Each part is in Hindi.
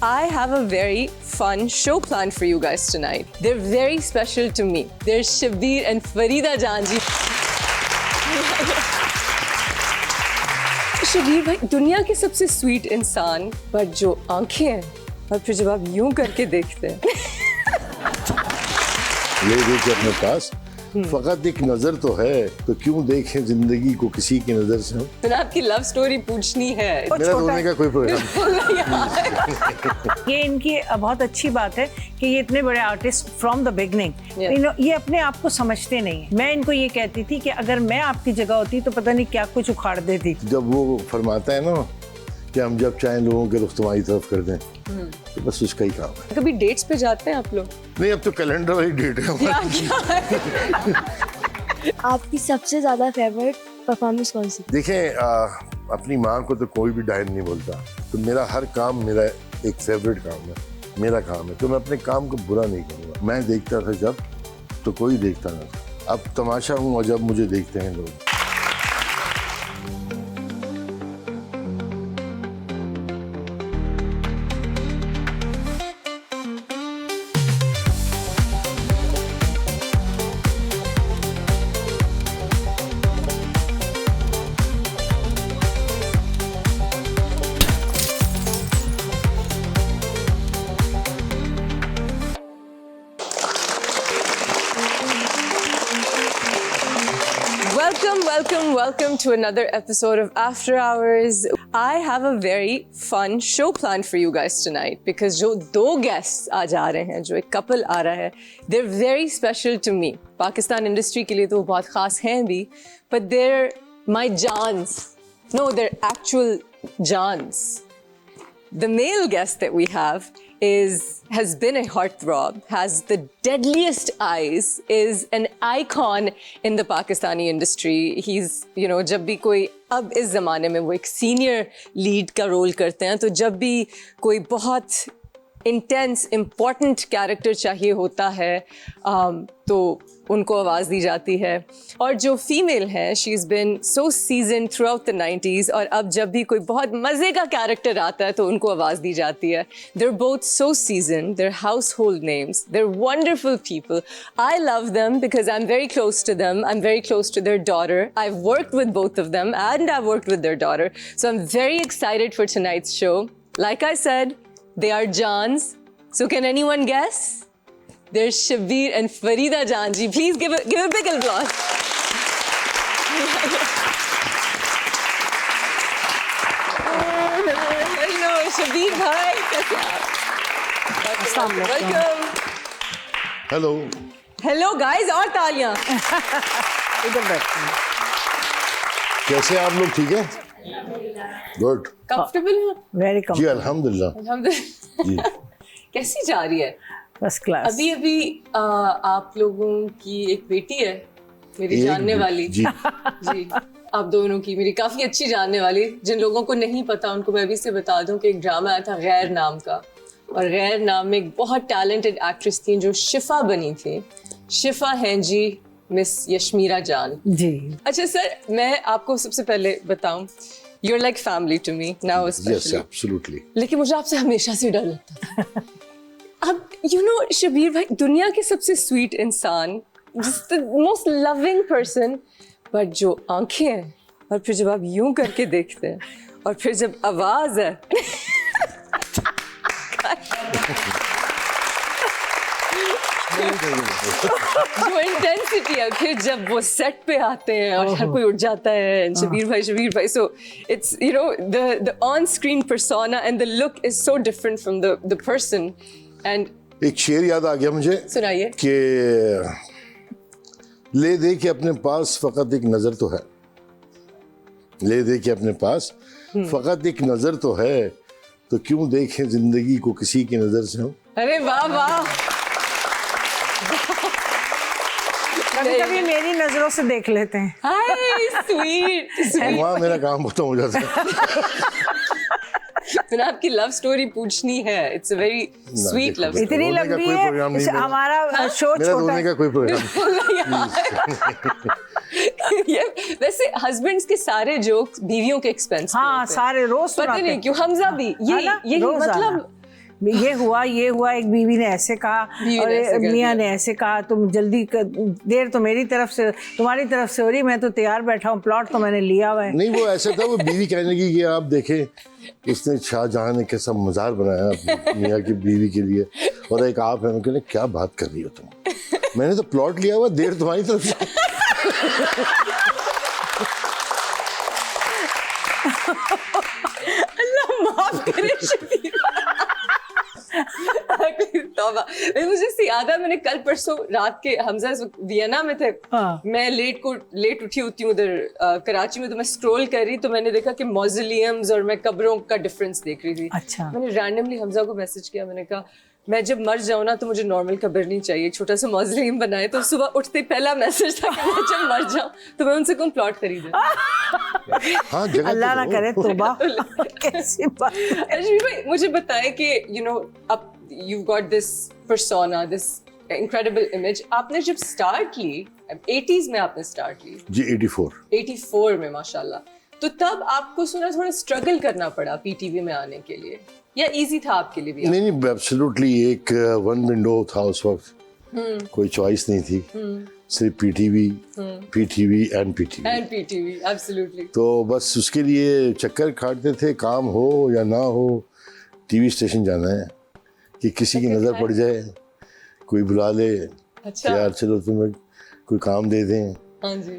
I have a very fun show planned for you guys tonight. They're very special to me. They're Shabbir and Farida Jaan ji. Shabir भाई दुनिया के सबसे स्वीट इंसान, पर जो आंखें हैं और फिर जब आप यूं करके देखते हैं ले देखिए अपने पास फकत एक नजर तो है, तो क्यों देखें जिंदगी को किसी की नजर से हम। मैंने आपकी लव स्टोरी पूछनी है। मेरा होने का कोई प्रोग्राम ये इनकी बहुत अच्छी बात है कि ये इतने बड़े आर्टिस्ट फ्रॉम द बिगनिंग ये अपने आप को समझते नहीं है। मैं इनको ये कहती थी कि अगर मैं आपकी जगह होती तो पता नहीं क्या कुछ उखाड़ देती। जब वो फरमाता है ना कि हम जब चाहें लोगों के रुख तुम्हारी तरफ कर दें, तो बस उसका ही काम है। कभी डेट्स पे जाते हैं आप लोग? नहीं, अब तो कैलेंडर वाली डेट है। आपकी सबसे ज्यादा फेवरेट परफॉर्मेंस कौन सी? देखें, अपनी माँ को तो कोई भी डायन नहीं बोलता, तो मेरा हर काम मेरा एक फेवरेट काम है, मेरा काम है, तो मैं अपने काम को बुरा नहीं करूँगा। मैं देखता था जब, तो कोई देखता ना था। अब तमाशा हूँ और जब मुझे देखते हैं लोग। Welcome to another episode of After Hours. I have a very fun show planned for you guys tonight because जो दो guests आज आ रहे हैं, जो एक couple आ रहा है, they're very special to me. Pakistan industry के लिए तो बहुत खास हैं भी, but they're my Jaans. No, they're actual Jaans. The male guest that we have has been a heartthrob, has the deadliest eyes, is an icon in the Pakistani industry. He's, जब भी कोई अब इस ज़माने में वो एक सीनियर लीड का रोल करते हैं, तो जब भी कोई बहुत इंटेंस इम्पॉर्टेंट कैरेक्टर चाहिए होता है तो उनको आवाज़ दी जाती है। और जो फीमेल है, she is been so season through out the 90s, और अब जब भी कोई बहुत मज़े का कैरेक्टर आता है तो उनको आवाज़ दी जाती है। They're both so seasoned, they're household names, they're wonderful people. I love them because I'm very close to them, I'm very close to their daughter. I've worked with both of them and I've worked with their daughter. So I'm very excited for tonight's show. Like I said, they are Jaans. So can anyone guess? There's Shabbir and Farida Jaan ji. Please give a big applause. Hello, Shabbir bhai. Welcome. Hello. Hello guys, और तालियां. इधर बैठते हैं। कैसे आप लोग? ठीक है? गुड। Comfortable हैं? Very जी comfortable. अल्हम्दुलिल्लाह। जी. कैसी जा रही है? First class. अभी आप लोगों की एक बेटी है, मेरी जानने वाली। जी। जी, आप दोनों की मेरी काफी अच्छी जानने वाली। जिन लोगों को नहीं पता उनको मैं अभी से बता दूं कि एक ड्रामा आया था गैर नाम का, और गैर नाम में एक बहुत टैलेंटेड एक्ट्रेस थी जो शिफा बनी थी। शिफा हैं जी मिस यशमीरा जान जी। अच्छा सर, मैं आपको सबसे पहले बताऊं, you're like family to me now especially. Yes, absolutely. लेकिन मुझे आपसे हमेशा से डर लगता था। अब शबीर भाई दुनिया के सबसे स्वीट इंसान, just the most loving person, पर जो आंखें हैं और फिर जब आप यूं करके देखते हैं और फिर जब आवाज है जो इंटेंसिटी है, फिर जब वो सेट पे आते हैं और हर कोई उठ जाता है, शबीर भाई, so it's the on screen persona and the look is so different from the person. And एक शेर याद आ गया मुझे, सुनाइए। कि ले दे के अपने पास फकत एक नजर तो है, ले दे के अपने पास फकत एक नजर तो है, तो क्यों देखें जिंदगी को किसी की नजर से हम। अरे वाह वाह। कभी मेरी नजरों से देख लेते हैं। हाय स्वीट। वहाँ मेरा काम खत्म हो जाता है। मैंने आपकी लव स्टोरी पूछनी है। It's a very sweet love story. इतनी लंबी है, हमारा शो मेरा छोटा होने का कोई प्रोग्राम ये वैसे हस्बैंड्स के सारे जोक्स बीवियों के एक्सपेंस हाँ, सारे रोज पता नहीं क्यों। हमजा भी यही मतलब ये हुआ एक बीवी ने ऐसे कहा बीवी और ने ऐसे कर मियाँ दिया। ने ऐसे कहा, तुम जल्दी देर तो मेरी तरफ से तुम्हारी तरफ से हो रही, मैं तो तैयार बैठा हूँ, प्लॉट तो मैंने लिया हुआ है। नहीं वो ऐसा था, वो बीवी कहने लगी कि आप देखें इसने शाहजहां ने कैसा मज़ार बनाया अपनी मियाँ की बीवी के लिए, और एक आप है। मैं कहने क्या बात कर रही हो तुम, मैंने तो प्लॉट लिया हुआ, देर तुम्हारी तरफ से। अल्लाह माफ करे शकीला। तौबा। मुझे इससे याद है, मैंने कल परसों रात के हमजा इस वक्त वियना में थे। हाँ। मैं लेट उठी होती हूँ उधर कराची में, तो मैं स्क्रॉल कर रही तो मैंने देखा कि मौज़िलियम्स और मैं कब्रों का डिफरेंस देख रही थी। अच्छा। मैंने रैंडमली हमजा को मैसेज किया, मैंने कहा मैं जब मर जाऊँ ना तो मुझे नॉर्मल कब्र नहीं चाहिए, छोटा सा मौज़िलियम बनाए। तो सुबह उठते पहला मैसेज था कि मैं जब मर जाऊँ तो मैं उनसे कहूँ प्लॉट खरीदे। हाँ, जगह अल्लाह ना तो करे, तौबा। कैसी बात है। अजमी भाई मुझे बताएं कि अब you've got this persona, this incredible image. आपने जब स्टार्ट की 80s में आपने स्टार्ट की जी 84 में माशाल्लाह, तो तब आपको सुना थोड़ा स्ट्रगल करना पड़ा पीटीवी में आने के लिए, या इजी था आपके लिए भी? नहीं एब्सोल्युटली एक वन विंडो था उस वक्त, कोई चॉइस नहीं थी, सिर्फ पीटीवी एंड पीटीवी। एब्सोल्युटली। तो बस उसके लिए चक्कर काटते थे, काम हो या ना हो टीवी स्टेशन जाना है, कि किसी की नज़र पड़ जाए, कोई बुला ले, अच्छा। यार चलो तुम्हें कोई काम दे दें। हाँ जी।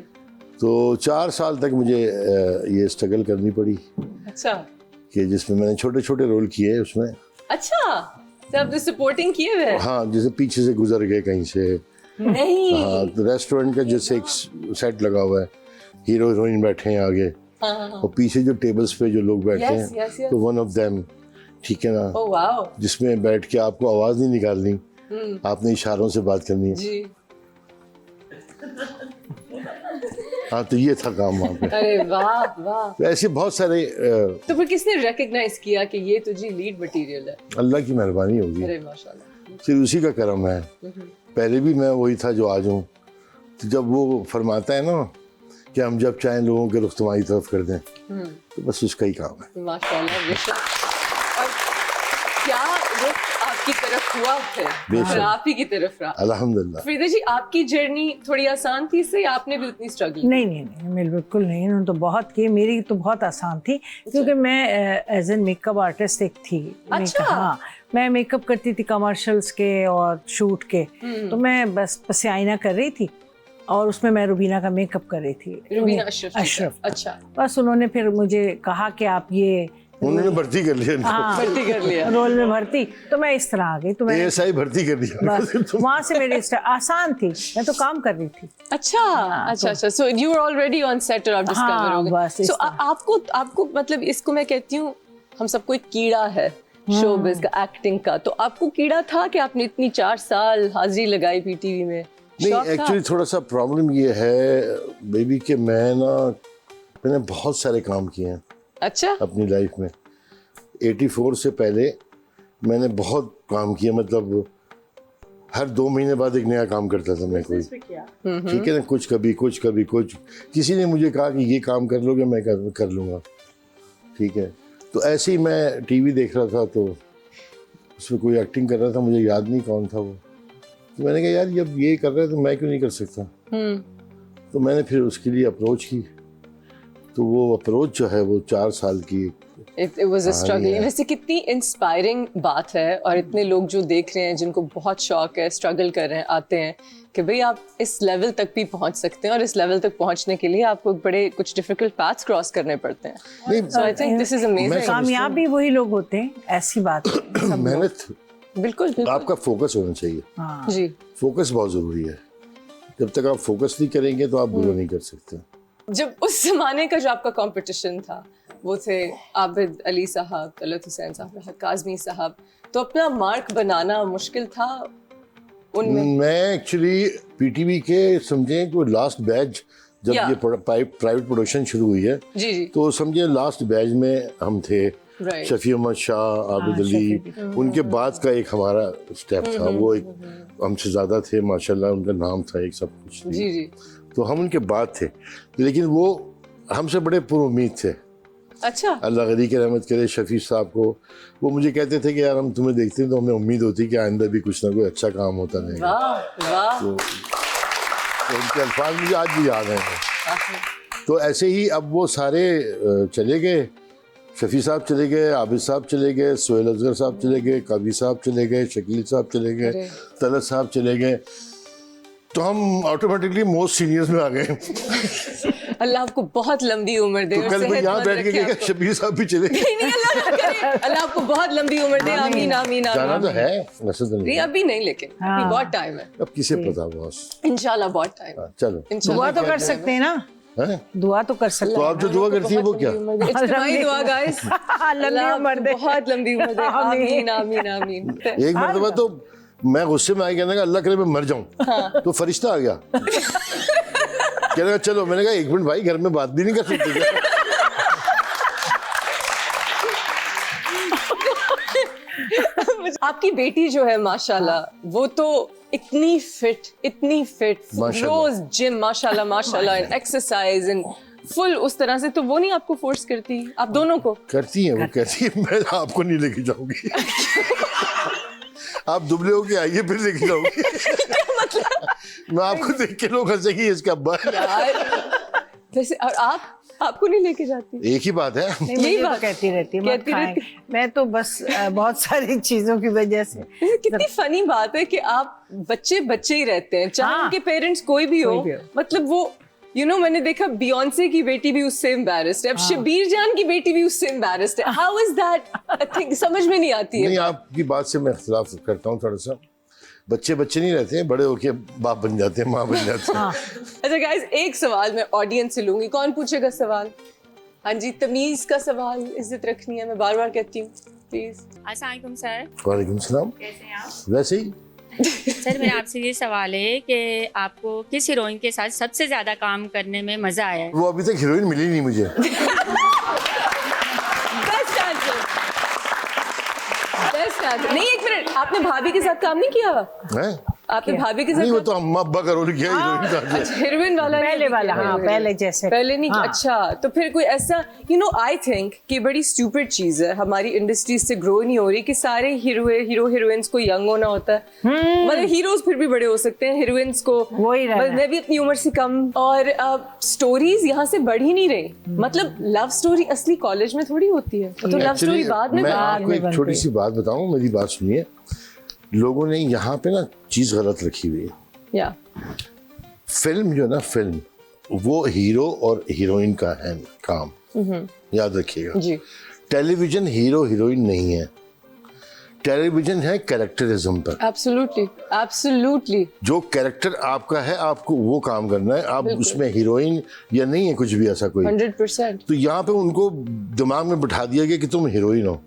तो 4 साल तक मुझे ये स्ट्रगल करनी पड़ी, अच्छा कि जिसमें मैंने छोटे छोटे रोल किए उसमें। अच्छा, तो आपने सपोर्टिंग किए हुए? हाँ, जैसे पीछे से गुजर गए कहीं से। नहीं। हाँ, तो रेस्टोरेंट का जैसे एक सेट लगा हुआ है, हीरो हीरोइन बैठे हैं आगे, और पीछे जो टेबल्स पे जो लोग बैठे Yes, हैं, yes, yes. तो वन ऑफ देम, ठीक है ना, ओह वाओ। जिसमें बैठ के आपको आवाज नहीं निकालनी, आपने इशारों से बात करनी है। जी। हाँ, तो ये था काम वहाँ पे। अरे वाह वाह। तो ऐसे बहुत सारे तो फिर किसने रिकॉग्नाइज किया कि ये तो जी लीड मटेरियल है? अल्लाह की मेहरबानी होगी, अरे माशाल्लाह। सिर्फ उसी का करम है। पहले भी मैं वही था जो आज हूँ। तो जब वो फरमाता है ना कि हम जब चाहें लोगों के रुख तुम्हारी तरफ कर दें, तो बस उसका ही काम है। माशाल्लाह बेशक। और क्या रुख आपकी तरफ हुआ फिर, और आप ही की तरफ रहा? अल्हम्दुलिल्लाह। फरीदा जी, आपकी जर्नी थोड़ी आसान थी इससे, आपने भी उतनी स्ट्रगल? नहीं, मैं बिल्कुल नहीं, उन्होंने तो बहुत की, मेरी तो बहुत आसान थी, क्योंकि मैं एज एन मेकअप आर्टिस्ट एक थी। अच्छा। हाँ, मैं मेकअप करती थी कमर्शियल्स के और शूट के, तो मैं बस पसियाइना कर रही थी, और उसमें मैं रुबीना का मेकअप कर रही थी। रुबीना अशरफ। अशरफ। अच्छा। बस उन्होंने फिर मुझे कहा कि आप ये उन्होंने भर्ती कर लिया, भर्ती कर लिया रोल में भर्ती, तो मैं इस तरह आ गई। तो मैं ASI भर्ती कर दिया। बस वहाँ से मेरी आसान थी, मैं तो काम कर रही थी। अच्छा। So you were already on set और आप डिस्कवर हो गए। बस इस सो आपको मतलब इसको मैं कहती हूँ, हम सबको एक कीड़ा है शोबिज़ का, एक्टिंग का, तो आपको कीड़ा था कि आपने इतनी 4 साल हाजिरी लगाई पीटीवी में? नहीं, एक्चुअली थोड़ा सा प्रॉब्लम ये है बेबी कि मैंने बहुत सारे काम किए हैं अच्छा। अपनी लाइफ में। 84 से पहले मैंने बहुत काम किया, मतलब हर 2 महीने बाद एक नया काम करता था मैं कोई, ठीक है ना, कुछ कभी कुछ। किसी ने मुझे कहा कि ये काम कर लोगे, मैं कर लूँगा, ठीक है। तो ऐसे ही मैं टीवी देख रहा था, तो उसमें कोई एक्टिंग कर रहा था, मुझे याद नहीं कौन था वो, तो मैंने कहा यार जब ये कर रहे हैं तो मैं क्यों नहीं कर सकता। तो मैंने फिर उसके लिए अप्रोच की, तो वो अप्रोच जो है वो 4 साल की It was a struggle. वैसे कितनी इंस्पायरिंग बात है, और इतने लोग जो देख रहे हैं जिनको बहुत शौक है, स्ट्रगल कर रहे हैं, आते हैं कि भाई आप इस लेवल तक भी पहुंच सकते हैं, और इस लेवल तक पहुंचने के लिए आपको बड़े कुछ डिफिकल्ट पाथ्स क्रॉस करने पड़ते हैं। So I think this is amazing. कामयाब भी वही लोग होते हैं, ऐसी बात है। मेहनत, बिल्कुल। आपका फोकस होना चाहिए। जी। फोकस बहुत ज़रूरी है, जब तक आप फोकस नहीं करेंगे तो आप बुरा नहीं कर सकते। जब उस जमाने का जो आपका कंपटीशन था, वो थे आबिद अली साहब, तलत हुसैन साहब, काज़मी साहब, तो अपना मार्क बनाना मुश्किल था उनमें? मैं एक्चुअली पीटीवी के समझें कि लास्ट बैच जब Yeah. ये प्राइवेट प्रोडक्शन शुरू हुई है, जी। तो समझे लास्ट बैच में हम थे। Right. शफी अहमद शाह, आबिद अली, उनके बाद का एक हमारा स्टेप था, वो एक हमसे ज़्यादा थे माशाल्लाह, उनका नाम था, एक सब कुछ थी। जी। तो हम उनके बाद थे, लेकिन वो हमसे बड़े पुरुम्मीद थे। अच्छा। अल्लाह गनी की रहमत करे शफी साहब को। वो मुझे कहते थे कि यार हम तुम्हें देखते हैं तो हमें उम्मीद होती कि आइंदा भी कुछ ना कोई अच्छा काम होता रहेगा। वाह वाह। तो उनके अल्फाज मुझे आज भी याद हैं। तो ऐसे ही अब वो सारे चले गए, शफी साहब चले गए, आबिद साहब चले गए, सोहेल असगर साहब चले गए, कबीर साहब चले गए, शकील साहब चले गए, तलत साहब चले गए, तो हम ऑटोमेटिकली मोस्ट सीनियर्स में आ गए। अल्लाह आपको बहुत लंबी उम्र दे। तो कल मैं यहाँ बैठ के क्या शबीर साहब भी चले गए। नहीं अल्लाह ना करे, अल्लाह आपको बहुत लंबी उम्र दे। आमीन आमीन जाना तो आमीन। है वैसे तो नहीं, अभी नहीं, लेकिन अभी बहुत टाइम है। अब किसे पता बॉस। इंशाल्लाह बहुत टाइम है। चलो दुआ तो कर सकते हैं ना, हैं? दुआ तो कर सकते तो आप जो दुआ करती है वो क्या? इज्तिमाई दुआ गाइस। लंबी उम्र दे, बहुत लंबी उम्र दे। आमीन आमीन आमीन। एक मरतबा तो मैं गुस्से में आई, कहने का अल्लाह करे मैं मर जाऊं। तो फरिश्ता आ गया, कहने का चलो। मैंने कहा 1 मिनट भाई, घर में बात भी नहीं कर सकते क्या? आपकी बेटी जो है माशाल्लाह, वो तो इतनी फिट माशाल्लाह। रोज जिम माशाल्लाह माशाल्लाह, एक्सरसाइज एंड फुल उस तरह से। तो वो नहीं आपको फोर्स करती, आप दोनों को? करती है वो, कहती है मैं आपको नहीं लेके जाऊंगी। आप दुबले होके आइए फिर लेके जाऊंगी। मैं आपको देख के लोग हंसेंगे इसका अब्बा है। यार वैसे, और आपको नहीं लेके जाती? एक ही बात है। नहीं, यही मुझे तो बात कहती रहती है मत कहती खाएं। रहती। मैं तो बस बहुत सारी चीजों की वजह से। कितनी फनी बात है कि आप बच्चे ही रहते हैं, चाहे हाँ। उनके पेरेंट्स कोई भी हो। कोई भी हो। मतलब वो मैंने देखा बियॉन्से की बेटी भी उससे एम्बैरेस्ड है, अब शबीर जान की बेटी भी उससे एम्बैरेस्ड है। How is that a thing? समझ में नहीं आती है। नहीं, आपकी बात से मैं इख्तिलाफ करता हूँ थोड़ा सा। बच्चे नहीं रहते हैं, बड़े होके बाप बन जाते हैं, माँ बन जाते हैं। अच्छा गाइस, एक सवाल मैं ऑडियंस से लूंगी। कौन पूछेगा सवाल? हाँ जी, तमीज का सवाल, इज्जत रखनी है, मैं बार बार कहती हूँ, प्लीज। अस्सलाम वालेकुम सर, वालेकुम सलाम। कैसे हैं आप? वैसे ही सर मेरा आपसे ये सवाल है कि आपको किस हीरोइन के साथ सबसे ज्यादा काम करने में मजा आया है? वो अभी तक हीरोइन मिली नहीं मुझे। Best answer, best answer. नहीं, एक मिनट, आपने भाभी के साथ काम नहीं किया? हैं? आपने भाभी के नहीं, वो साथ तो अम्मा अब्बा का रोल किया, हीरोइन का जो। हीरोइन वाला नहीं पहले वाला, किया। हाँ, पहले जैसे। पहले नहीं। हाँ। अच्छा, तो फिर कोई ऐसा आई थिंक कि बड़ी स्टूपिड चीज है, हमारी इंडस्ट्री से ग्रो नहीं हो रही कि सारे हीरो हीरोइंस को यंग होना होता है। मतलब हीरोज फिर भी बड़े हो सकते हैं, हीरोइंस को वही रहना है। मैं भी अपनी उम्र से कम। और स्टोरीज यहाँ से बढ़ ही नहीं रही। मतलब लव स्टोरी असली कॉलेज में थोड़ी होती है, तो लव स्टोरी Actually, बाद में मैं बनती है। आपको एक छोटी सी बात बताऊं, मेरी बात सुनिए। लोगों ने यहाँ पे ना चीज गलत रखी हुई है। या फिल्म जो ना, फिल्म वो हीरो और हीरोइन का है काम, याद रखिएगा। जी। टेलीविजन हीरो हीरोइन नहीं है, टेलीविजन है कैरेक्टरिज्म पर। Absolutely absolutely. जो कैरेक्टर आपका है आपको वो काम करना है। आप उसमें हीरोइन या नहीं है कुछ भी ऐसा कोई। 100%। तो यहाँ पे उनको दिमाग में बिठा दिया गया कि तुम हीरोइन हो,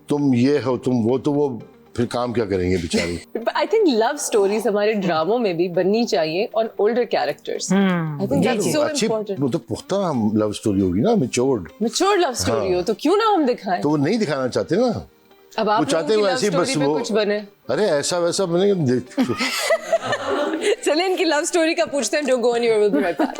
तुम ये हो, तुम वो। तो वो फिर काम क्या करेंगे बेचारी। आई थिंक लव स्टोरीज हमारे ड्रामों में भी बननी चाहिए on older characters. I think that's so अच्छी, इम्पोर्टेंट। वो तो पुख्ता लव स्टोरी होगी ना, मैच्योर्ड। मैच्योर लव स्टोरी हो तो क्यों ना हम दिखाएं। तो वो नहीं दिखाना चाहते ना, अब वो आप चाहते हैं लोगों की वैसे ही लव बस स्टोरी पे वो कुछ बने। अरे ऐसा वैसा बने। चलें इनकी लव स्टोरी का पूछते हैं। Don't go anywhere, will be right back.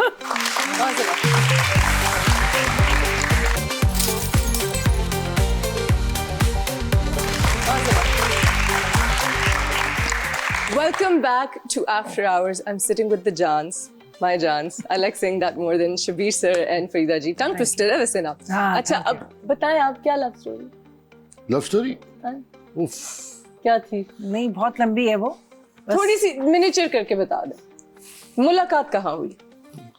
Welcome back to After Hours. I'm sitting with the Jans, my Jans. I like saying that more than Shabir sir and Farida ji. Tongue twister है वैसे ना। हाँ, अच्छा, अब बताएं आप क्या लव स्टोरी? लव स्टोरी उफ, क्या थी? नहीं, बहुत लंबी है वो। थोड़ी सी मिनिएचर करके बता दे। मुलाकात कहाँ हुई?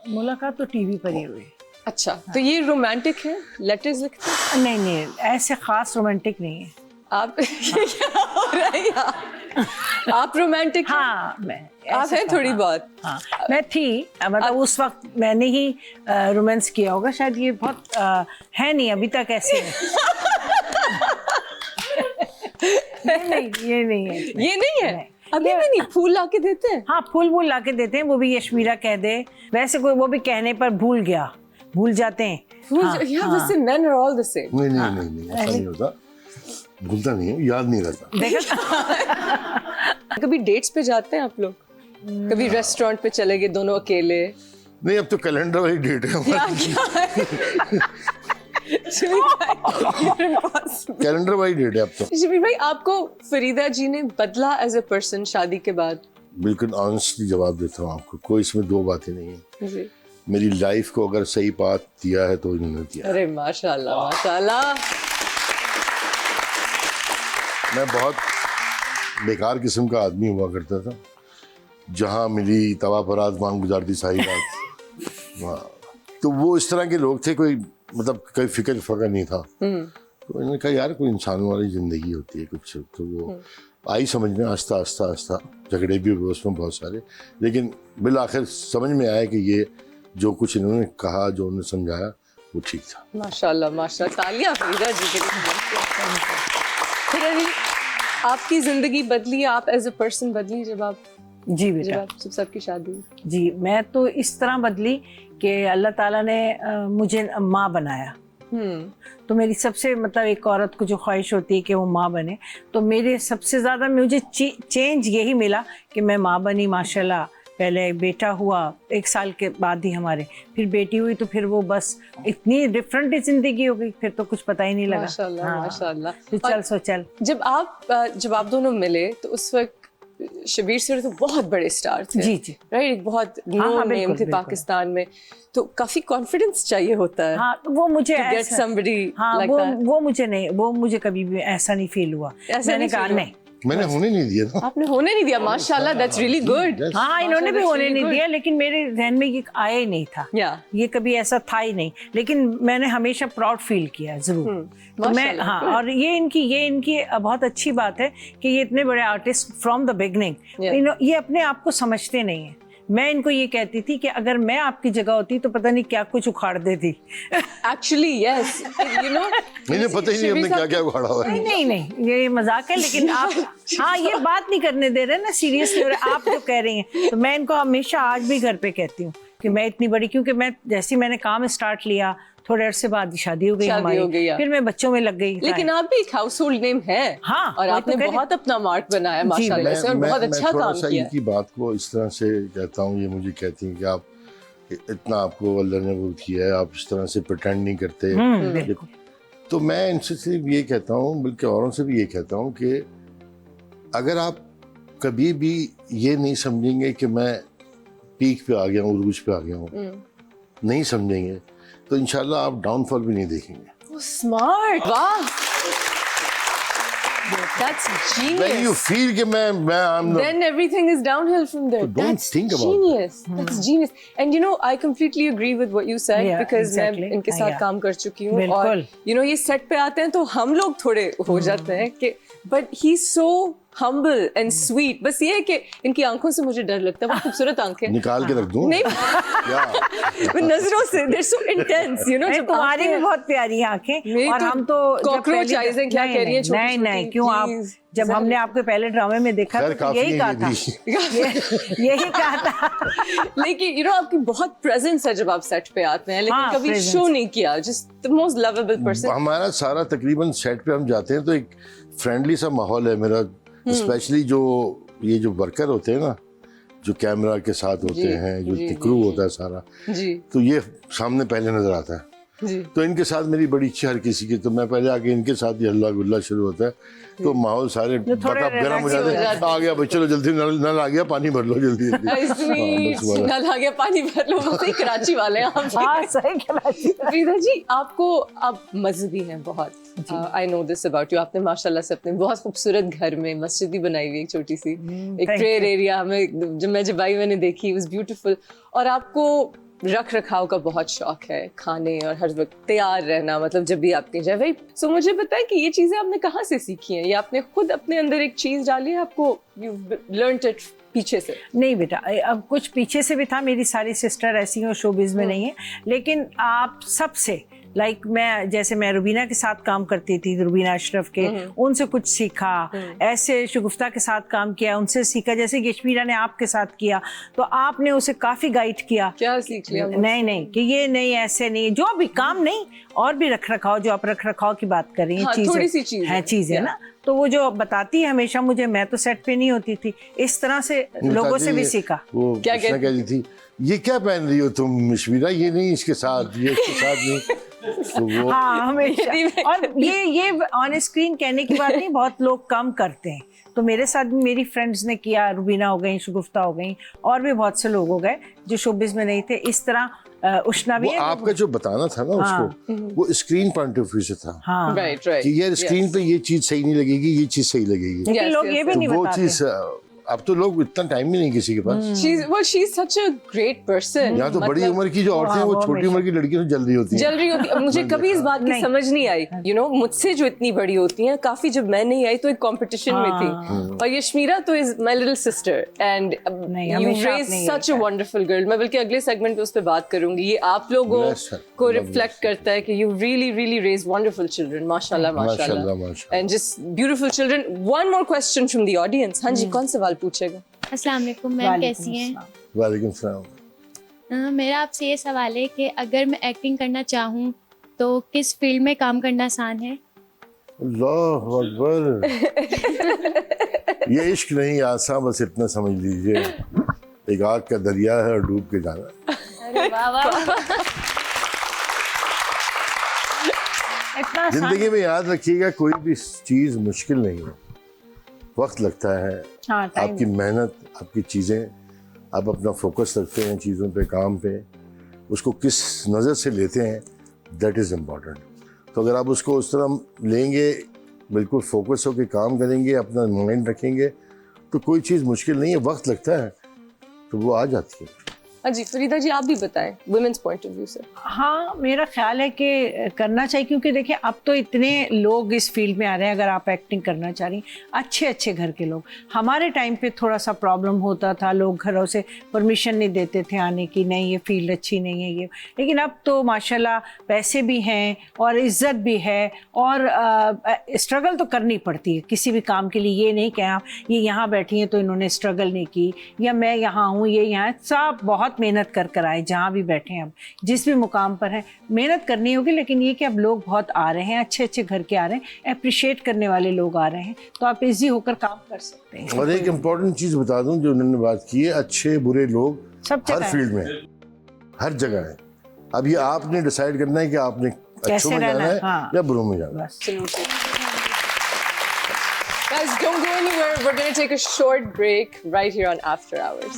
मुलाकात तो टीवी पर ही हुई। अच्छा, तो ये रोमांटिक है? लेटर्स लिखते हैं? नहीं नहीं, ऐसे खास रोमांटिक नहीं है। आप ये क्या हो रहा है यार? आप रोमांटिक? हाँ, मैं आप ऐसे हैं था, थोड़ी हाँ। बहुत। हाँ, मैं थी, मतलब उस वक्त मैंने ही रोमांस किया होगा शायद। ये बहुत है नहीं अभी तक ऐसे है। ये नहीं है। ये नहीं है? नहीं। अभी भी नहीं? फूल लाके देते हैं? हाँ, फूल ला के देते हैं, वो भी यशमीरा कह दे। वैसे कोई वो भी कहने पर भूल जाते हैं। फूल हाँ, यार, हाँ। वैसे men are all the same. नहीं ऐसा नहीं होता। भूलता नहीं हूँ, याद नहीं रहता। कभी डेट्स पे जाते हैं आप लोग? कभी रेस्टोरेंट पे चले गए दोनों अकेले? नहीं, अब तो कैलेंडर वाली डेट है हमारी। कैलेंडर वाइज डेट है अब तो। शबीर भाई, आपको फरीदा जी ने बदला एज अ पर्सन शादी के बाद? बिल्कुल ऑनेस्टली जवाब देता हूँ आपको, कोई इसमें दो बातें नहीं है। जी। मेरी लाइफ को अगर सही पाथ दिया है तो इन्होंने दिया। अरे माशाल्लाह माशाल्लाह। मैं बहुत बेकार किस्म का आदमी हुआ करता था, जहाँ मिली तवा परात मांग गुजारती सारी रात। हाँ, तो वो इस तरह के लोग थे, कोई मतलब कोई फिक्र फकर नहीं था। तो इन्होंने कहा यार कोई इंसान वाली जिंदगी होती है कुछ, तो वो आई समझ में आस्ता आस्ता आस्ता। झगड़े भी हुए उसमें बहुत सारे, लेकिन बिल आखिर समझ में आया कि ये जो कुछ इन्होंने कहा, जो उन्होंने समझाया, वो ठीक था। माशाल्लाह माशाल्लाह, तालियां फरीदा जी के लिए। फिर अभी आपकी जिंदगी बदली, आप एज अ पर्सन बदली जब जी बेटा, जब सबकी शादी हुई? जी मैं तो इस तरह बदली कि अल्लाह ताला ने मुझे माँ बनाया। तो मेरी सबसे मतलब एक औरत को जो ख्वाहिश होती है कि वो माँ बने, तो मेरे सबसे ज़्यादा मुझे चेंज यही मिला कि मैं माँ बनी माशाल्लाह। पहले बेटा हुआ 1 साल के बाद ही हमारे, फिर बेटी हुई, तो फिर वो बस इतनी डिफरेंट ज़िंदगी हो गई, फिर तो कुछ पता ही नहीं लगा। माशाल्लाह माशाल्लाह। फिर चल सो चल। जब आप दोनों मिले तो उस वक्त शबीर सर तो बहुत बड़े स्टार थे। जी जी राइट, एक बहुत हाँ, नोन नेम बिल्कुल, थे बिल्कुल। पाकिस्तान में, तो काफी कॉन्फिडेंस चाहिए होता है। हाँ, तो वो मुझे to get ऐसा, somebody हाँ like वो that. वो मुझे नहीं, वो मुझे कभी भी ऐसा नहीं फील हुआ। ऐसा मैंने नहीं कहा feel हुआ? नहीं, मैंने होने नहीं दिया ना। आपने होने नहीं दिया, माशाल्लाह, दैट्स रियली गुड। हाँ इन्होंने भी माशाल्लाह, होने really नहीं good. दिया, लेकिन मेरे जहन में ये आया ही नहीं था। या ये कभी ऐसा था ही नहीं, लेकिन मैंने हमेशा प्राउड फील किया जरूर। तो मैं माशाल्लाह, हाँ, good. और ये इनकी बहुत अच्छी बात है कि ये इतने बड़े आर्टिस्ट फ्रॉम द बिगनिंग, ये अपने आप को समझते नहीं है। मैं इनको ये कहती थी कि अगर मैं आपकी जगह होती तो पता नहीं क्या कुछ उखाड़ देती। एक्चुअली यस, यू नो, मुझे पता ही नहीं हमने क्या क्या उखाड़ा हुआ है। नहीं ये मजाक है, लेकिन आप हाँ ये बात नहीं करने दे रहे ना सीरियसली, और आप जो कह रही हैं, तो मैं इनको हमेशा आज भी घर पे कहती हूँ कि मैं इतनी बड़ी, क्योंकि मैं जैसे मैंने काम स्टार्ट लिया थोड़े अरसे बाद शादी हो गई हमारी, हो गई, फिर मैं बच्चों में लग गई। लेकिन आप भी एक हाउस होल्ड नेम है। हाँ, और वही आपने तो कह रही- बहुत अपना मार्क बनाया माशाल्लाह से, और बहुत अच्छा थोड़ा काम सा किया। इनकी बात को इस तरह से कहता हूँ, ये मुझे कहती हैं कि आप इतना आपको अल्लाह ने वो किया है, आप इस तरह से प्रटेंड नहीं करते। बिल्कुल। तो मैं इनसे सिर्फ ये कहता हूँ, बल्कि औरों से भी ये कहता हूँ कि अगर आप कभी भी ये नहीं समझेंगे कि मैं पीक पे आ गया हूँ, उरूज पे आ गया हूँ, नहीं समझेंगे, तो इंशाल्लाह आप डाउनफॉल भी नहीं देखेंगे। स्मार्ट, वाह, that's When you genius. feel कि मैं I'm the Then everything is downhill from there. So don't That's think about genius. That's genius. And you know, I completely agree with what you said, Yeah, because मैं exactly. इनके साथ Yeah. काम कर चुकी हूँ, और बिल्कुल। you know, ये सेट पे आते हैं तो हम लोग थोड़े हो जाते हैं कि, but he's so humble and sweet. बस ये है कि इनकी आंखों से मुझे डर लगता है, बहुत खूबसूरत आंखें। निकाल के रख दूँ नहीं, क्या? नजरों से they're so intense, you know. नहीं, जब तुम्हारी भी आंखें- बहुत प्यारी आंखें, मेरी और तो हम तो जब cockroach पहले- eyes हैं, क्या नहीं, कह रही हैं, नहीं, छोटी-छोटी, नहीं, क्यों आप, please. जब हमने आपके पहले ड्रामे में देखा खैर, तो काफी यही है कहा ये था, भी। यही कहा था। लेकिन you know, आपकी बहुत प्रेजेंस है जब आप सेट पे आते हैं, लेकिन हाँ, कभी presence। शो नहीं किया, just the most lovable person. हमारा सारा तकरीबन सेट पे हम जाते हैं तो एक फ्रेंडली सा माहौल है मेरा, स्पेशली जो ये जो वर्कर होते हैं ना, जो कैमरा के साथ होते जी, हैं, जो जी, क्रू जी, होता है सारा, जी तो ये सामने पहले नजर आता है। जी। तो इनके साथ मेरी बड़ी इच्छा हर किसी की, तो मैं पहले आके इनके साथ ही हल्ला गुल्ला शुरू होता है, तो माहौल सारे थोड़े बका गर्म हो relax जाते हो हैं। जाते आ गया भाई, चलो जल्दी, नल आ गया, पानी भर लो जल्दी जल्दी। हाँ, स्वीट, बस वाला। नल आ गया, पानी भर लो, बस ही कराची वाले हैं आप। हाँ सही कहा। प्रीता जी, आपको आप मजहबी हैं बहुत, I know this about you. आपने माशाल्लाह से अपने बहुत खूबसूरत घर में मस्जिद भी बनाई हुई, एक छोटी सी, एक thank प्रेयर you. एरिया में, जब भाई मैंने देखी, इट वाज ब्यूटीफुल। और आपको रख रखाव का बहुत शौक है, खाने और हर वक्त तैयार रहना, मतलब जब भी आप कहीं जाए भाई। सो मुझे बताएं कि ये चीजें आपने कहाँ से सीखी हैं, या आपने खुद अपने अंदर एक चीज डाली है, आपको यू लर्नड इट पीछे से? नहीं बेटा, अब कुछ पीछे से भी था, मेरी सारी सिस्टर ऐसी हैं शोबिज में नहीं है, लेकिन आप सबसे मैं जैसे मैं रुबीना के साथ काम करती थी, रुबीना अशरफ के, उनसे कुछ सीखा, ऐसे शगुफ्ता के साथ काम किया, उनसे सीखा, जैसे यशमीरा ने आपके साथ किया, तो आपने उसे काफ़ी गाइड किया। क्या सीख लिया? नहीं कि ये नहीं, ऐसे नहीं, जो भी काम नहीं, और भी रख रखाव, जो आप रख रखाव की बात कर रही हैं, हाँ, थोड़ी सी चीज़ है, चीज़ है ना, तो वो जो बताती है हमेशा मुझे, मैं तो सेट पे नहीं होती थी, इस तरह से लोगों से भी सीखा। वो क्या उसने कह रही थी, ये क्या पहन रही हो तुम मिशमीरा, ये नहीं इसके साथ, ये इसके साथ नहीं, तो वो हाँ हमेशा। मेरी भी- और ये ऑन स्क्रीन कहने की बात नहीं, बहुत लोग कम करते हैं। तो मेरे साथ भी मेरी फ्रेंड्स ने किया, रुबीना हो गई, शगुफ्ता हो गई, और भी बहुत से लोग हो गए जो शोबिज में नहीं थे। इस तरह उष्णा भी वो है। आपका जो बताना था ना उसको, वो स्क्रीन पॉइंट ऑफ व्यू से था हाँ, राइट राइट कि यार स्क्रीन पे ये चीज सही नहीं लगेगी, ये चीज सही लगेगी। लेकिन Yes, लोग yes, ये भी तो नहीं वो बताते। चीज अब तो लोग इतना टाइम ही नहीं किसी के पास। she's such a great person. यहाँ तो बड़ी उम्र की जो औरतें हैं वो वो छोटी उम्र की लड़कियों से जल रही होती हैं। जल रही होती है। मुझे कभी इस बात की नहीं। समझ नहीं आई, मुझसे जो इतनी बड़ी होती हैं, काफी जब मैं नहीं आई तो एक कंपटीशन में थी, और यशमीरा तो is my little sister and नहीं, यू हमेशा रेज आपने सच अ यही वंडरफुल गर्ल। मैं बल्कि अगले सेगमेंट पे उस पे बात करूंगी। ये आप लोगों Bless her. को God रिफ्लेक्ट bless her. करता है कि you really raise wonderful children, माशाल्लाह माशाल्लाह, माशाल्लाह, माशाल्लाह। And just beautiful children. One more question from the audience. हाँ जी, कौन सवाल पूछेगा? अस्सलाम वालेकुम मैम, वालेकुम कैसी हैं? अस्सलाम। वालेकुम सलाम। मेरा आपसे ये सवाल है कि अगर मैं एक्टिंग करना चाहूँ तो किस फील्ड में काम करना आसान है? अल्लाह अकबर। ये इश्क नहीं आसान, बस इतना समझ लीजिए, एक आग का दरिया है और डूब के जाना। अरे वाह वाह। इतना आसान- जिंदगी में याद रखिएगा, कोई भी चीज मुश्किल नहीं है, वक्त लगता है, हाँ, टाइम आपकी मेहनत, आपकी चीजें, आप अपना फोकस रखते हैं चीज़ों पे, काम पे, उसको किस नज़र से लेते हैं, दैट इज़ इम्पॉर्टेंट। तो अगर आप उसको उस तरह लेंगे, बिल्कुल फोकस होकर काम करेंगे, अपना माइंड रखेंगे, तो कोई चीज़ मुश्किल नहीं है, वक्त लगता है तो वो आ जाती है। हाँ जी, फरीदा जी आप भी बताएं वुमेन्स पॉइंट ऑफ व्यू से। हाँ, मेरा ख्याल है कि करना चाहिए, क्योंकि देखिए अब तो इतने लोग इस फील्ड में आ रहे हैं। अगर आप एक्टिंग करना चाह रही हैं, अच्छे अच्छे घर के लोग। हमारे टाइम पे थोड़ा सा प्रॉब्लम होता था, लोग घरों से परमिशन नहीं देते थे आने की, नहीं ये फील्ड अच्छी नहीं है ये। लेकिन अब तो माशाल्लाह पैसे भी हैं और इज्जत भी है, और स्ट्रगल तो करनी पड़ती है किसी भी काम के लिए। ये नहीं कि आप ये यहाँ बैठी हैं तो इन्होंने स्ट्रगल नहीं की, या मैं यहाँ हूँ ये यहाँ, सब बहुत मेहनत कर आए जहाँ भी बैठे हैं। अब जिस भी मुकाम पर हैं मेहनत करनी होगी, लेकिन ये कि अब लोग बहुत आ रहे हैं, अच्छे अच्छे घर के आ रहे हैं, अप्रिशिएट करने वाले लोग आ रहे हैं, तो आप इजी होकर काम कर सकते हैं। और एक इम्पॉर्टेंट चीज़ बता दूं जो उन्होंने बात की है, अच्छे बुरे लोग सब हर जगह है। फील्ड में, हर जगह है। अब ये आपने डिसाइड करना है कि आपने अच्छों कैसे में रहना जाना है, है हाँ। या बुरों में जाना है। बस। Absolutely. Guys, don't go anywhere. We're going to take a short break right here on After Hours.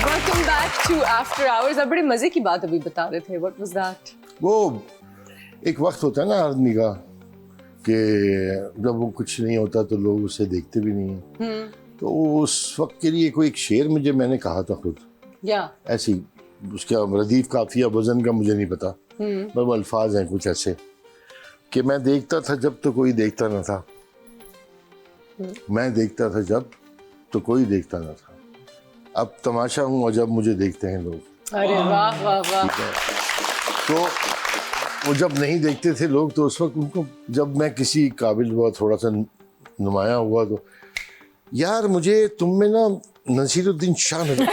Welcome back to After Hours. आप बड़े मजे की बात अभी बता रहे थे. What was that? वो एक वक्त होता है ना आदमी का कि जब वो कुछ नहीं होता तो लोग उसे देखते भी नहीं हैं। तो उस वक्त के लिए कोई एक शेर मुझे मैंने कहा था खुद, Yeah. ऐसी, उसका रदीफ काफिया वजन का मुझे नहीं पता, पर वो अल्फाज हैं कुछ ऐसे कि मैं देखता था जब तो कोई देखता न था, मैं देखता था जब तो कोई देखता न था, अब तमाशा हूँ और जब मुझे देखते हैं लोग। अरे वाह वाह वाह. तो वो जब नहीं देखते थे लोग, तो उस वक्त उनको, जब मैं किसी काबिल हुआ, थोड़ा सा नुमाया हुआ, तो यार मुझे तुम में ना नसीरुद्दीन शाह नजर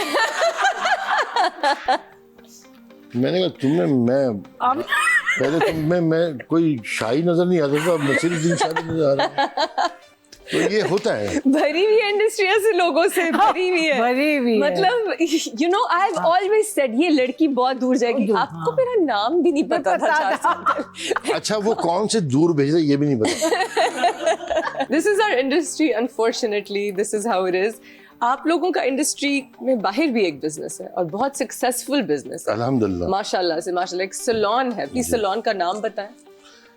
मैंने कहा तुम्हें, मैं पहले तुम में मैं कोई शाही नजर नहीं आता था, अब नसीरुद्दीन शाह नजर आ रहा है। तो ये होता है, भरी हुई है इंडस्ट्री ऐसे लोगों से, भरी हुई है, भरी हुई है। मतलब आई हैव ऑलवेज सेड ये लड़की बहुत दूर जाएगी. आपको मेरा नाम भी नहीं पता था 4 साल तक. अच्छा वो कौन से दूर भेज रहे ये भी नहीं पता। This is our industry, unfortunately this is how it is. आप लोगों का इंडस्ट्री में बाहर भी एक बिजनेस है और बहुत सक्सेसफुल बिजनेस है अल्हम्दुलिल्लाह। माशाल्लाह से. माशाल्लाह एक सैलून है, प्लीज सैलून का नाम बताएं.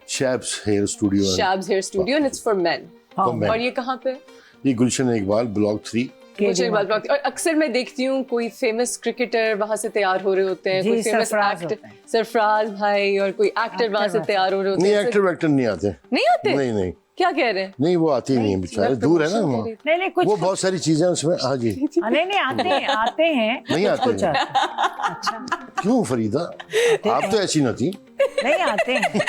Shabs hair studio, Shabs hair studio, and it's for men. For men. और ये कहाँ पे? ये गुलशन इकबाल ब्लॉक 3। मुझे एक बात बताती हूँ, और अक्सर मैं देखती हूँ कोई फेमस क्रिकेटर वहां से तैयार हो रहे होते हैं, जी, कोई फेमस सरफराज एक्टर, होते हैं। सरफराज भाई, और कोई एक्टर वहां से तैयार हो रहे होते नहीं हैं. एक्टर वैक्टर नहीं आते, नहीं आते? नहीं नहीं क्या कह रहे हैं? नहीं, वो आते ही नहीं है बेचारे, दूर है ना वो। नहीं कुछ वो बहुत सारी चीजें उसमें। हाँ जी, नहीं आते हैं नहीं आते कुछ हैं। आते हैं। क्यों फरीदा, आप तो ऐसी न थी, नहीं आते हैं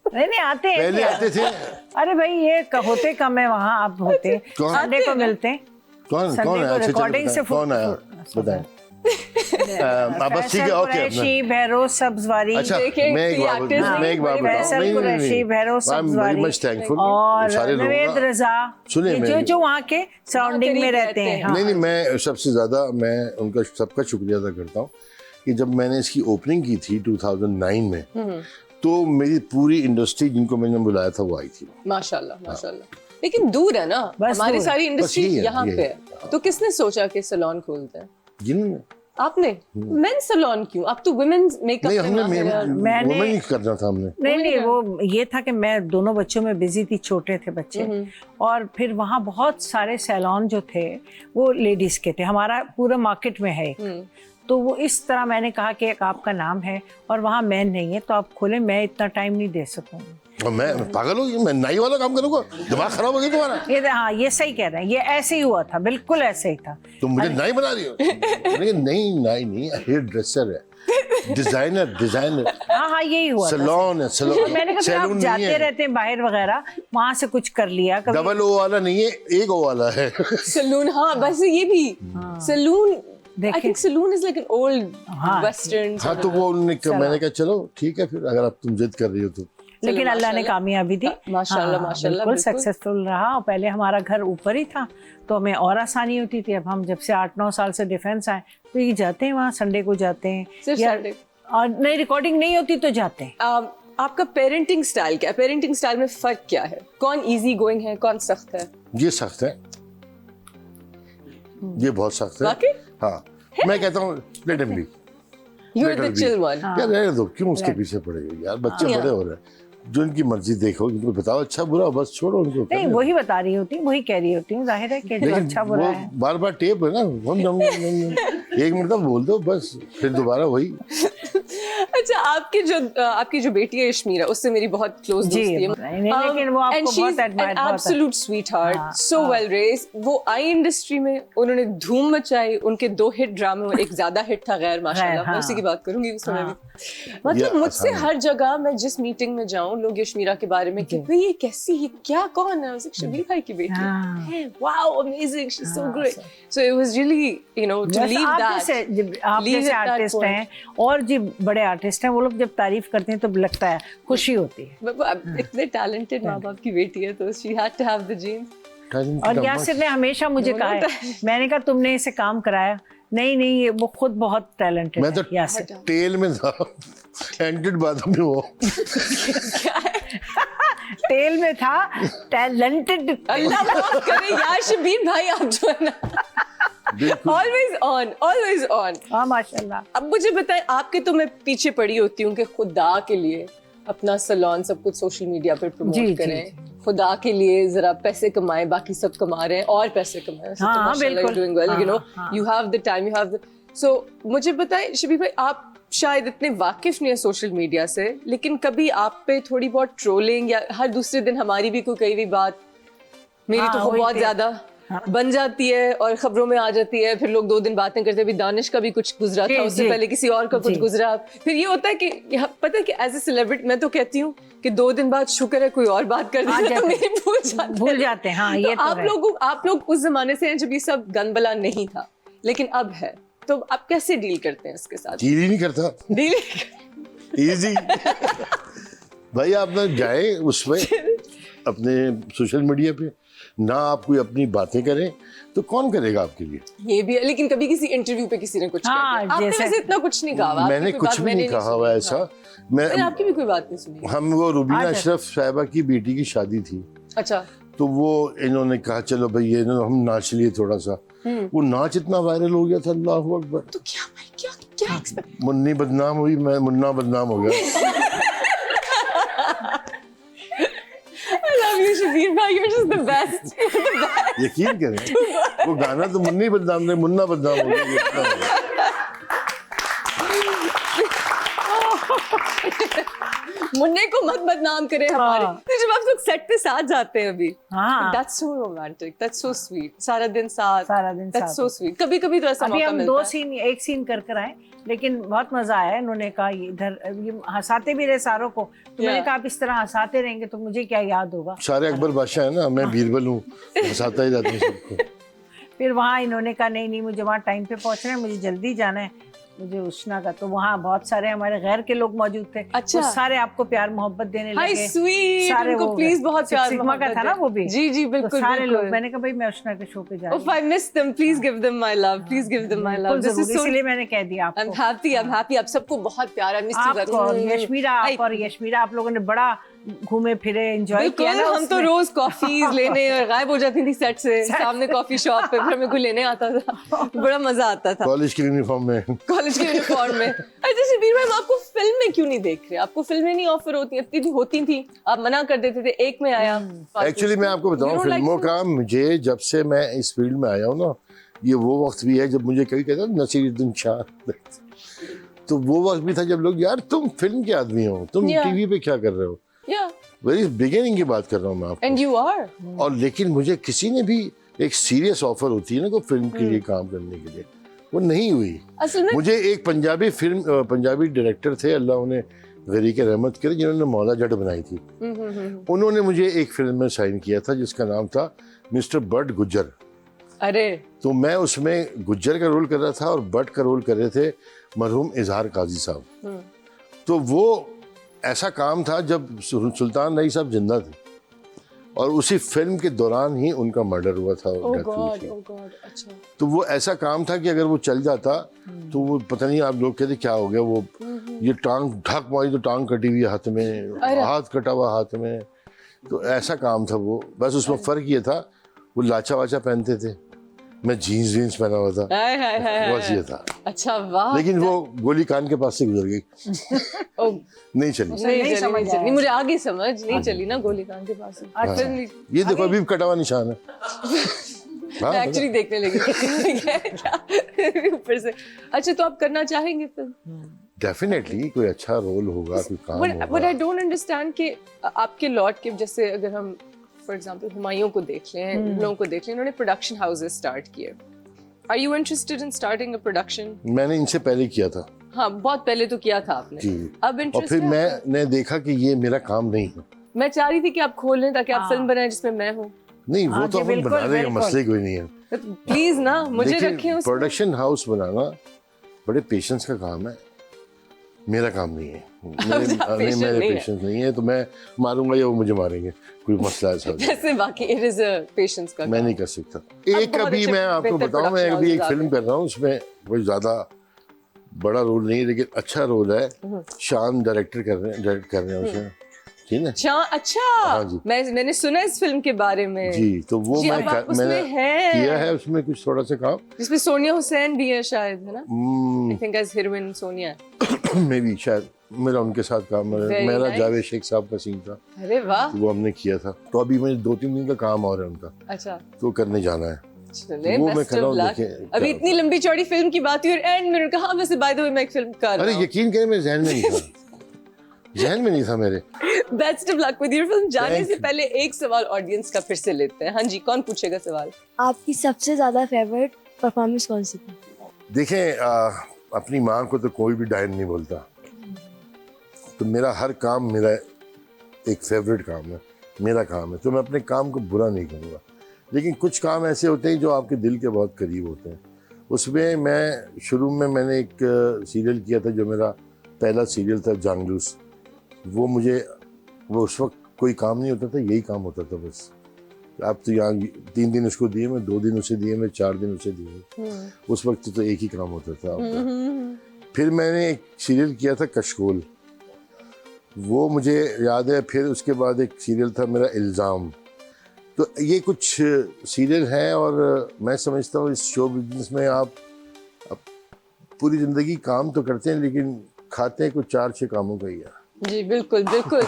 नहीं आते हैं, पहले आते थे। अरे भाई ये होते कम है वहाँ, आप होते कौन? संडे को मिलते हैं, कौन संडे कौन को है? अच्छा, चलो रिकॉर्डिंग बताएं, से कौन आया बताएं। बस ठीक है, ओके। कुरैशी, बहरोज सब्जवारी, अच्छा, देखें, मैं एक कई बात actors मैं एक बात नहीं, बताऊं, फैसल नहीं, Qureshi, Behroz I am very Sabzwari much thankful और सारे लोगों नवेद का। रजा, सुनिए, ये मैं- जो वहाँ के सराउंडिंग में करीब रहते रहते हैं। हैं। हाँ। नहीं, मैं सबसे ज़्यादा मैं उनका सबका शुक्रिया अदा करता हूँ कि जब मैंने इसकी ओपनिंग की थी 2009 में, तो मेरी पूरी इंडस्ट्री जिनको मैंने बुलाया था वो आई थी। माशाल्लाह माशाल्लाह। लेकिन दूर है ना, बस हमारी दूर है। सारी इंडस्ट्री यही है, यहाँ यही पे है। है। तो किसने सोचा कि सैलून खोलते हैं? जिन्होंने आपने मेन सैलून क्यों? आप तो वुमेन्स मेकअप नहीं, में हमने माहिर हैं। मैंने- वुमेन ही करना था हमने। नहीं, वो ये था कि मैं दोनों बच्चों में बिजी थी, छोटे थे बच्चे, और फिर वहाँ बहुत सारे सैलून जो थे वो लेडीज के थे, हमारा पूरा मार्केट में है एक। तो वो इस तरह मैंने कहा कि एक आपका नाम है और वहाँ मैन नहीं है तो आप खोलें, मैं इतना टाइम नहीं दे सकूँगी। और मैं पागल हो गई, मैं नाई वाला काम करूँगा? दिमाग खराब हो गया तुम्हारा? हाँ, ये सही कह रहे हैं, ये ऐसे ही हुआ था, बिल्कुल ऐसे ही था। तुम मुझे नाई बना रही हो? नहीं, नाई नहीं, हेयर ड्रेसर है, डिजाइनर हाँ, यही हुआ था। सैलून है, सैलून। मैंने कहा फिर आप सैलून नहीं जाते है, रहते हैं बाहर वगैरह, वहाँ से कुछ कर लिया कभी। डबल ओ वाला नहीं है, एक ओ वाला है। सैलून, हाँ बस ये भी सैलून। आई देखें। Think salon is like an old हाँ, वेस्टर्न। हाँ, तो वो उन्होंने मैंने कहा चलो ठीक है, फिर अगर आप तुम जिद कर रही हो तो। लेकिन अल्लाह ने माशाल्लाह। कामयाबी दी। माशाल्लाह, हाँ, माशाल्लाह, बिल्कुल बिल्कुल। सक्सेसफुल रहा। और पहले हमारा घर ऊपर ही था तो हमें और आसानी होती थी। अब हम जब से 8-9 साल से डिफेंस आए तो ये जाते हैं वहाँ, संडे को जाते हैं, सिर्फ या Sunday। और नई रिकॉर्डिंग नहीं होती तो जाते हैं। आपका पेरेंटिंग स्टाइल क्या है? पेरेंटिंग स्टाइल में फर्क क्या है? कौन इजी गोइंग है, कौन सख्त है? ये सख्त है, ये बहुत सख्त है। वाकई? हाँ, मैं कहता हूँ let him be, you are Let her the be। Chill one. यार रहने दो, क्यों उसके पीछे पड़ेगी यार, बच्चे हाँ। बड़े हो रहे हैं, जो इनकी मर्जी देखो, इनको बताओ अच्छा बुरा, बस छोड़ो उनको। नहीं, करने वही बता रही होती, वही कह रही होती हूँ, जाहिर है कि जो लेकिन अच्छा बुरा वो है। बार बार टेप है ना, एक मिनट बोल दो बस, फिर दोबारा वही। अच्छा, आपकी जो बेटी है यशमीरा, उससे मेरी बहुत क्लोज जी, दोस्ती है। नहीं, लेकिन वो आपको बहुत admire बहुत है। एब्सोल्यूट स्वीटहार्ट, हाँ, सो वेल रेज्ड। वो आई इंडस्ट्री में उन्होंने धूम मचाई। उनके 2 हिट ड्रामे, एक ज्यादा हिट था गैर, माशाल्लाह, मैं हाँ। उसी की बात करूंगी उस समय हाँ। भी। मतलब ये मुझसे आसान हर जगह मैं जिस मीटिंग में जाऊं, लोग यशमीरा के बारे में कि भाई ये कैसी है, क्या, कौन है? शबीर भाई की बेटी हाँ। है। Wow, amazing, she is so great. So it was really, you know, to बस लीव आप दैट। जैसे आर्टिस्ट हैं और जो बड़े आर्टिस्ट हैं, वो लोग जब तारीफ करते हैं तो लगता है खुशी होती है। इतने टैलेंटेड माँ बाप की बेटी है तो she had to have the genes. और यासिर ने हमेशा मुझे कहा है, मैंने कहा तुमने इसे काम कराया? नहीं, ये वो खुद बहुत टैलेंटेड मैं तो है यासिर। टेल में था, एंडेड बाद में वो। टेल में था, टैलेंटेड। अल्लाह माफ करे यार शबीर भाई, आप जो है ना बिल्कुल। Always on, always on. हाँ, माशाल्लाह। अब मुझे बताएं, आपके तो मैं पीछे पड़ी होती हूँ कि खुदा के लिए अपना सैलून सब कुछ सोशल मीडिया पर जी, प्रमोट जी, करें, जी। खुदा के लिए जरा पैसे कमाएं, बाकी सब कमा रहे हैं और पैसे कमाएं। हाँ, बिल्कुल। डूइंग वेल, यू नो, हाँ। You have the time, you have the. सो मुझे बताएं शबीर भाई, आप शायद इतने वाकिफ नहीं है सोशल मीडिया से, लेकिन कभी आप पे थोड़ी बहुत ट्रोलिंग या हर दूसरे दिन हमारी भी कोई कई भी बात, मेरी हाँ, तो वही बहुत तो। ज्यादा बन जाती है और खबरों में आ जाती है, फिर लोग 2 दिन बातें करते हैं। अभी दानिश का भी कुछ गुजरा जी, था, उससे जी। पहले किसी और का कुछ जी। गुजरा। फिर ये होता है कि पता है कि एज ए सेलिब्रिटी मैं तो कहती हूँ कि 2 दिन बाद शुक्र है कोई और बात कर देता तो मेरी भूल जाते हैं। हाँ, ये तो है। आप लोग उस जमाने से हैं जब ये सब गंदबला नहीं था, लेकिन अब है, तो आप कैसे डील करते हैं इसके साथ? डील ही नहीं करता, डील इजी। भाई आप ना जाए उसमें अपने सोशल मीडिया पे, ना आप कोई अपनी बातें करें तो कौन करेगा आपके लिए? ये भी है, लेकिन कभी किसी इंटरव्यू पे किसी ने कुछ हाँ, कह दिया। आपने जैसे- वैसे इतना कुछ नहीं कहा। आपकी मैंने कोई कुछ बात भी मैंने नहीं कहा सुनी। हुआ हाँ। ऐसा। मैंने मैं आपकी भी कोई बात नहीं सुनी। हम वो रुबीना अच्छा। अशरफ साहिबा की बेटी की शादी थी, अच्छा, तो वो इन्होंने कहा चलो भाई ये ना हम नाच लिए थोड़ा सा। वो नाच इतना वायरल हो गया था, अल्लाह अकबर। तो क्या भाई, क्या एक्सपेक्ट? मुन्नी बदनाम हुई, मैं मुन्ना बदनाम हो गया। I love you, शबीर भाई, you're just the best. यकीन करें, वो गाना तो मुन्नी बदनाम नहीं, मुन्ना बदनाम हो गया, ये इतना हो गया। मुन्ने को मत बदनाम करें हमारे। हाँ। तो जब आप लोग सेट पे साथ जाते हैं अभी, हाँ। that's so romantic, that's so sweet, सारा दिन साथ, सारा दिन that's साथ। so sweet। कभी कभी तो ऐसा अभी मौका हम मिलता 2 है। सीन, एक सीन कर आए, लेकिन बहुत मजा आया। इन्होंने कहा ये इधर ये हंसाते भी रहे सारों को, तो मैंने कहा आप इस तरह हंसाते रहेंगे तो मुझे क्या याद होगा। सारे अकबर बादशाह है ना, मैं बीरबल हूँ, हंसाता ही रहता हूँ सबको। फिर वहाँ इन्होंने कहा नहीं नहीं, मुझे वहाँ टाइम पे पहुँचना है, मुझे जल्दी जाना है, मुझे उष्णा का। तो वहाँ बहुत सारे हमारे गैर के लोग मौजूद थे। अच्छा। वो सारे आपको प्यार मोहब्बत देने हाय लगे। स्वीट, सारे उनको वो प्लीज बहुत प्यार सिग्मा का मोहब्बत था ना दे। वो भी। जी जी तो बिल्कुल सारे लोग, बिल्कुल। मैंने कहा भाई मैं उष्णा के शो पे जा रही If I miss them, please give them my love. Please give them my love. This is so. इसलिए मैंने कह दिया I'm आपको। happy. I'm happy. आप सबको बहुत प्यार है। मिस यू आपको और यशमीरा, आप लोगों ने बड़ा घूमे फिरे, एंजॉय किया बिल्कुल, ना। हम तो रोज कॉफीज लेने और गायब हो जाती थी सेट से, सामने कॉफी शॉप पे, फिर मेरे को लेने आता था, बड़ा मजा आता था कॉलेज की यूनिफॉर्म में। कॉलेज के यूनिफॉर्म में। अच्छा शबीर भाई, आपको फिल्म में क्यों नहीं देख रहे? आपको फिल्में नहीं ऑफर होती थी, आप मना कर देते थे, एक में आया। एक्चुअली मैं आपको बताऊं, फिल्मों का मुझे जब से मैं इस फील्ड में आया हूँ ना, ये वो वक्त भी है जब मुझे कभी कहता नसीरुद्दीन शाह, तो वो वक्त भी था जब लोग, यार तुम फिल्म के आदमी हो, तुम टीवी पे क्या कर रहे हो। वेरी बिगिनिंग की बात कर रहा हूँ मैं आपको। And you are. और लेकिन मुझे किसी ने भी एक सीरियस ऑफर होती है ना, कोई फिल्म के लिए काम करने के लिए, वो नहीं हुई। असल में मुझे एक पंजाबी डायरेक्टर थे, अल्लाह उन्हें गरीक रहमत करे, जिन्होंने मौला जट बनाई थी। उन्होंने मुझे एक फिल्म में साइन किया था जिसका नाम था मिस्टर बट गुज्जर। अरे तो मैं उसमें गुज्जर का रोल कर रहा था और बट का रोल कर रहे थे मरहूम इजहार काजी साहब। तो वो ऐसा काम था जब सुल्तान रही साहब जिंदा थे, और उसी फिल्म के दौरान ही उनका मर्डर हुआ था। ओह गॉड, अच्छा। तो वो ऐसा काम था कि अगर वो चल जाता तो वो पता नहीं, आप लोग कहते क्या हो गया, वो ये टांग ढक मारी तो टांग कटी हुई हाथ में, हाथ कटा हुआ हाथ में, तो ऐसा काम था वो। बस उसमें फर्क ये था, वो लाचा वाचा पहनते थे, मैं जीन्स पहना हुआ था, बस ये था। अच्छा वाह। लेकिन वो गोली कान के पास से गुजर गई, नहीं चली। नहीं, मुझे आगे समझ नहीं चली ना, गोली कान के पास से। ये देखो अभी कटा हुआ निशान है। मैं एक्चुअली देखने लगी ऊपर से। अच्छा, तो आप करना चाहेंगे फिल्म? डेफिनेटली कोई अच्छा रोल होगा, कोई काम होगा। बट आई डोंट अंडरस्टैंड कि आपके लॉट के, जैसे अगर हम फॉर एग्जांपल हुमायूं को देख लें, इन लोगों को देख लें, इन्होंने प्रोडक्शन हाउसेस स्टार्ट किए। Are you interested in starting a production? मैंने इनसे पहले किया था। हाँ, बहुत पहले तो किया था आपने। जी। अब और इंटरेस्ट फिर मैंने देखा कि ये मेरा काम नहीं है। मैं चाह रही थी कि आप खोल लें ताकि आप फिल्म बनाएं जिसमें मैं हूँ। नहीं, वो तो अपन बना देंगे, मसले कोई नहीं है। प्लीज ना मुझे रखें उसमें। प्रोडक्शन हाउस बनाना बड़े पेशेंस का काम है, मेरा काम नहीं है। मेरे पेशेंस नहीं है, तो मैं मारूंगा या वो मुझे मारेंगे, कोई मसला ऐसा जैसे बाकी इट इज अ पेशेंस का मैं नहीं कर सकता। एक अभी मैं आपको बताऊं, मैं अभी एक फिल्म कर रहा हूँ, उसमें कोई ज्यादा बड़ा रोल नहीं है, लेकिन अच्छा रोल है। शान डायरेक्ट कर रहे हैं उसमें, ठीक है। अच्छा, हाँ जी। मैंने सुना इस फिल्म के बारे में जी। तो वो मैंने किया है उसमें कुछ थोड़ा सा काम, जिसमें सोनिया हुसैन भी है शायद, है ना? I think as heroine Sonia maybe, शायद मेरा उनके साथ काम, मेरा जावेद शेख साहब का सीन था। अरे वाह। वो हमने किया था। तो अभी मुझे 2-3 दिन का काम और है उनका। अच्छा। तो करने जाना है। वो मैं कर रहा हूँ। अभी इतनी लंबी चौड़ी फिल्म की बात हुई और एंड में कहा वैसे बाय द वे मैं एक फिल्म कर रहा हूं। अरे यकीन करें, मेरे जहन में नहीं था मेरे। Best of luck with your film. जाने से पहले एक सवाल ऑडियंस का फिर से लेते हैं। हाँ जी, कौन पूछेगा सवाल? आपकी सबसे ज्यादा फेवरेट परफॉर्मेंस कौन सी थी? देखें, अपनी माँ को तो कोई भी डायन नहीं बोलता, तो मेरा हर काम मेरा एक फेवरेट काम है, मेरा काम है, तो मैं अपने काम को बुरा नहीं करूँगा। लेकिन कुछ काम ऐसे होते हैं जो आपके दिल के बहुत करीब होते हैं। उसमें मैं शुरू में मैंने एक सीरियल किया था, जो मेरा पहला सीरियल था, जांगलूस। वो उस वक्त कोई काम नहीं होता था, यही काम होता था बस। आप तो यहाँ 3 दिन उसको दिए, मैं 2 दिन उसे दिए, मैं 4 दिन उसे दिए। उस वक्त तो एक ही काम होता था आपका। फिर मैंने एक सीरियल किया था, कशकोल, वो मुझे याद है। फिर उसके बाद एक सीरियल था मेरा, इल्ज़ाम। तो ये कुछ सीरियल हैं, और मैं समझता हूँ इस शो बिजनेस में आप पूरी ज़िंदगी काम तो करते हैं, लेकिन खाते हैं कुछ 4-6 कामों का ही है। जी बिल्कुल बिल्कुल।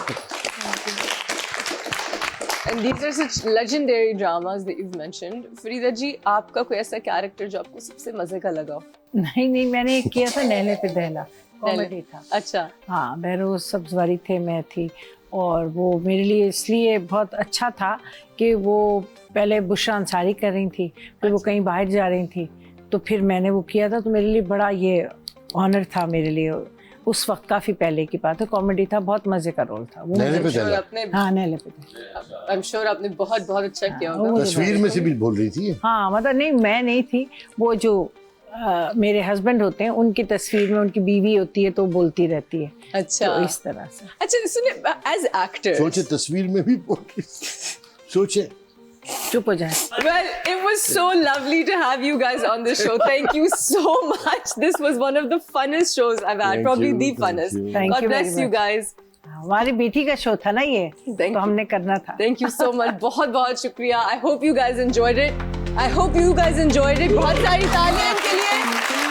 And these are such legendary dramas that you've mentioned. Farida जी, आपका कोई ऐसा कैरेक्टर जो आपको सबसे मजे का लगा? नहीं, मैंने एक किया था नहले पे दहला, कॉमेडी था। अच्छा। हाँ, बहरोज सब्जवारी थे, मैं थी, और वो मेरे लिए इसलिए बहुत अच्छा था कि वो पहले बुशरा अंसारी कर रही थी, फिर वो कहीं बाहर जा रही थी, तो फिर मैंने वो किया था, तो मेरे लिए बड़ा ये ऑनर था मेरे लिए। उस वक्त काफी पहले की बात है, कॉमेडी था, बहुत मजे का रोल था वो। नैले पे चला। आपने हाँ नैले पे था। I'm sure आपने बहुत बहुत अच्छा किया होगा। वो तस्वीर में से भी बोल रही थी। हाँ मतलब नहीं, मैं नहीं थी, वो जो मेरे हस्बैंड होते हैं उनकी तस्वीर में उनकी बीवी होती है तो बोलती रहती है। अच्छा तो इस तरह से। अच्छा सुनिए, एज एक्टर सोचे तस्वीर में भी बोल रही थी। सोचे। चुप हो जाए। Well, it was so lovely to have you guys on the show. Thank you so much. This was one of the funnest shows I've had, Thank probably you, the thank funnest. you. Thank God you very bless you much. guys. हमारी बेटी का शो था ना ये, Thank तो you. हमने करना था। Thank you so much. बहुत बहुत शुक्रिया. I hope you guys enjoyed it. I hope you guys enjoyed it. बहुत सारी तालियां इनके लिए.